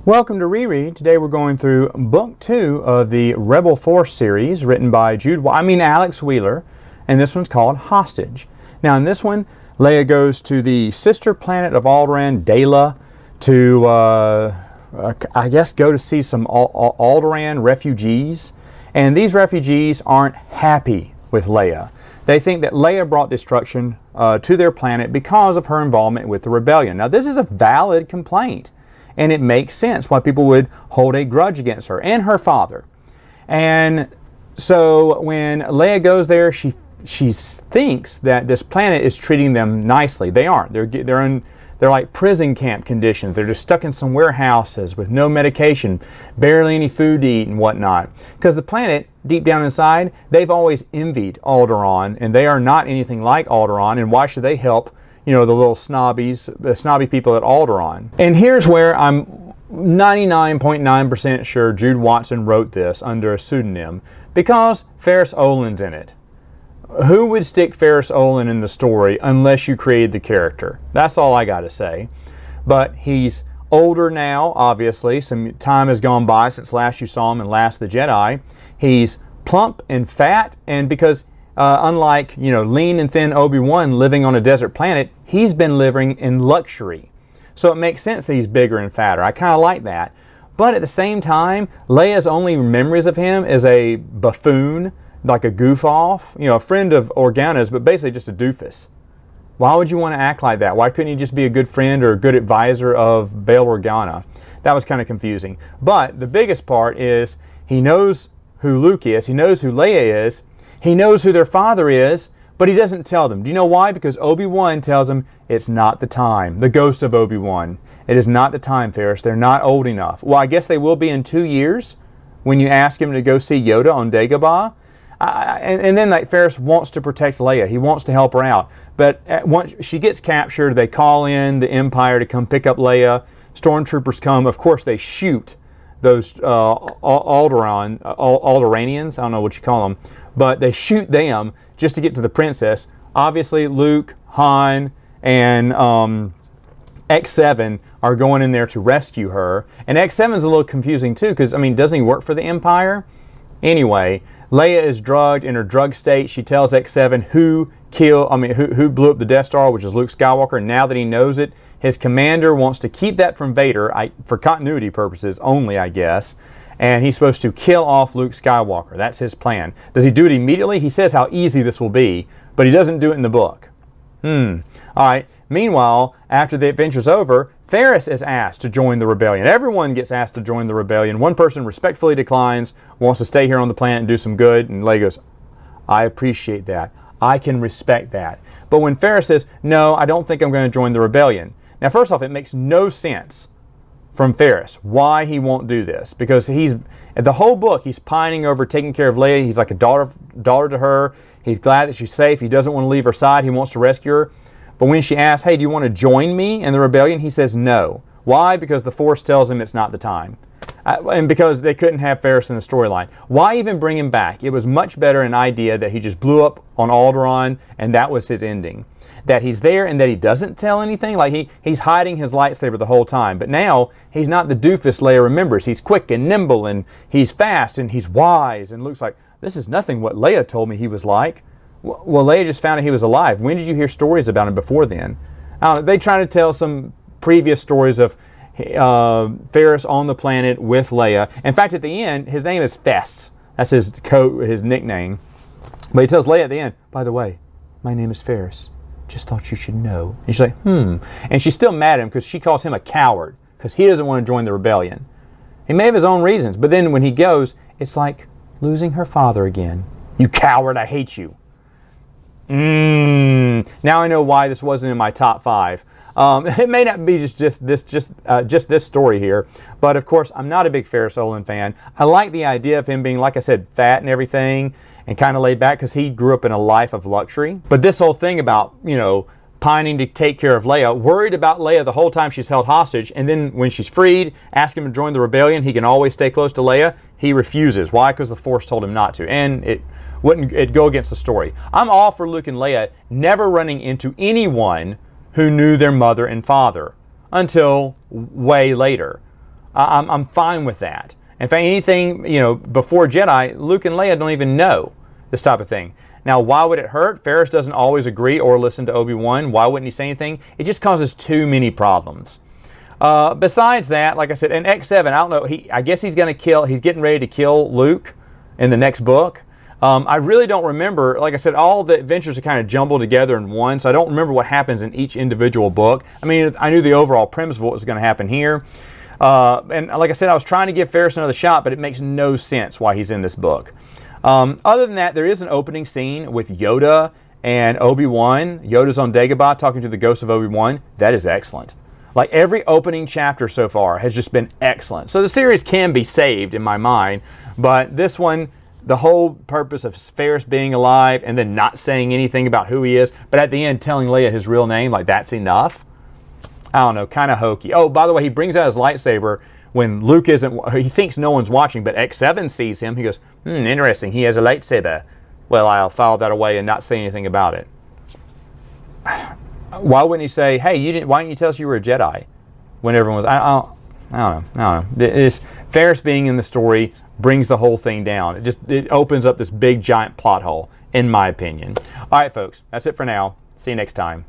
Welcome to Reread. Today we're going through Book 2 of the Rebel Force series written by Alex Wheeler, and this one's called Hostage. Now in this one, Leia goes to the sister planet of Alderaan, Dela, to, I guess, go to see some Alderaan refugees. And these refugees aren't happy with Leia. They think that Leia brought destruction to their planet because of her involvement with the rebellion. Now this is a valid complaint. And it makes sense why people would hold a grudge against her and her father. And so when Leia goes there, she thinks that this planet is treating them nicely. They aren't. They're like prison camp conditions. They're just stuck in some warehouses with no medication, barely any food to eat and whatnot. Because the planet, deep down inside, they've always envied Alderaan, and they are not anything like Alderaan. And why should they help? You know, the little snobby people at Alderaan. And here's where I'm 99.9% sure Jude Watson wrote this under a pseudonym, because Ferus Olin's in it. Who would stick Ferus Olin in the story unless you created the character? That's all I got to say. But he's older now, obviously. Some time has gone by since last you saw him in Last of the Jedi. He's plump and fat, and because unlike, you know, lean and thin Obi-Wan living on a desert planet, he's been living in luxury. So it makes sense that he's bigger and fatter. I kind of like that. But at the same time, Leia's only memories of him is a buffoon, like a goof-off, you know, a friend of Organa's, but basically just a doofus. Why would you want to act like that? Why couldn't he just be a good friend or a good advisor of Bail Organa? That was kind of confusing. But the biggest part is he knows who Luke is. He knows who Leia is. He knows who their father is, but he doesn't tell them. Do you know why? Because Obi-Wan tells him it's not the time. The ghost of Obi-Wan. It is not the time, Ferus. They're not old enough. Well, I guess they will be in 2 years when you ask him to go see Yoda on Dagobah. And then like Ferus wants to protect Leia. He wants to help her out. But once she gets captured, they call in the Empire to come pick up Leia. Stormtroopers come. Of course, they shoot those Alderanians. I don't know what you call them. But they shoot them just to get to the princess. Obviously, Luke, Han, and X7 are going in there to rescue her. And X7 is a little confusing too, because, I mean, doesn't he work for the Empire? Anyway, Leia is drugged in her drug state. She tells X7 who blew up the Death Star, which is Luke Skywalker. Now that he knows it, his commander wants to keep that from Vader, for continuity purposes only, I guess. And he's supposed to kill off Luke Skywalker. That's his plan. Does he do it immediately? He says how easy this will be, but he doesn't do it in the book. All right. Meanwhile, after the adventure's over, Ferus is asked to join the rebellion. Everyone gets asked to join the rebellion. One person respectfully declines, wants to stay here on the planet and do some good, and Leia goes, I appreciate that. I can respect that. But when Ferus says, no, I don't think I'm going to join the rebellion. Now, first off, it makes no sense from Ferus why he won't do this, because the whole book he's pining over taking care of Leia. He's like a daughter to her. He's glad that she's safe. He doesn't want to leave her side. He wants to rescue her. But when she asks, hey, do you want to join me in the rebellion? He says no. Why? Because the Force tells him it's not the time. And because they couldn't have Ferus in the storyline. Why even bring him back? It was much better an idea that he just blew up on Alderaan and that was his ending. That he's there and that he doesn't tell anything. Like he's hiding his lightsaber the whole time. But now he's not the doofus Leia remembers. He's quick and nimble and he's fast and he's wise. And Luke's like, this is nothing what Leia told me he was like. Well, Leia just found out he was alive. When did you hear stories about him before then? They try to tell some previous stories of Ferus on the planet with Leia. In fact, at the end, his name is Fess. That's his nickname. But he tells Leia at the end, by the way, my name is Ferus. Just thought you should know. And she's like, And she's still mad at him because she calls him a coward because he doesn't want to join the rebellion. He may have his own reasons, but then when he goes, it's like losing her father again. You coward, I hate you. Now I know why this wasn't in my top 5. It may not be just this story here, but of course I'm not a big Ferus Olin fan. I like the idea of him being, like I said, fat and everything, and kind of laid back because he grew up in a life of luxury. But this whole thing about, you know, pining to take care of Leia, worried about Leia the whole time she's held hostage, and then when she's freed, ask him to join the rebellion. He can always stay close to Leia. He refuses. Why? Because the Force told him not to, and it'd go against the story. I'm all for Luke and Leia never running into anyone who knew their mother and father until way later. I'm fine with that. In fact, anything, you know, before Jedi, Luke and Leia don't even know this type of thing. Now, why would it hurt? Ferus doesn't always agree or listen to Obi-Wan. Why wouldn't he say anything? It just causes too many problems. Besides that, like I said, in X7, I don't know, I guess he's getting ready to kill Luke in the next book. I really don't remember, like I said, all the adventures are kind of jumbled together in one, so I don't remember what happens in each individual book. I mean, I knew the overall premise of what was going to happen here. And like I said, I was trying to give Ferus another shot, but it makes no sense why he's in this book. Other than that, there is an opening scene with Yoda and Obi-Wan. Yoda's on Dagobah talking to the ghost of Obi-Wan. That is excellent. Like, every opening chapter so far has just been excellent. So the series can be saved in my mind, but this one, the whole purpose of Ferus being alive and then not saying anything about who he is, but at the end telling Leia his real name, like, that's enough. I don't know, kind of hokey. Oh, by the way, he brings out his lightsaber when Luke isn't, he thinks no one's watching, but X7 sees him. He goes, interesting, he has a lightsaber. Well, I'll file that away and not say anything about it. Why wouldn't he say, hey, why didn't you tell us you were a Jedi? When everyone was, I don't know. Ferus being in the story brings the whole thing down. It opens up this big, giant plot hole, in my opinion. All right, folks, that's it for now. See you next time.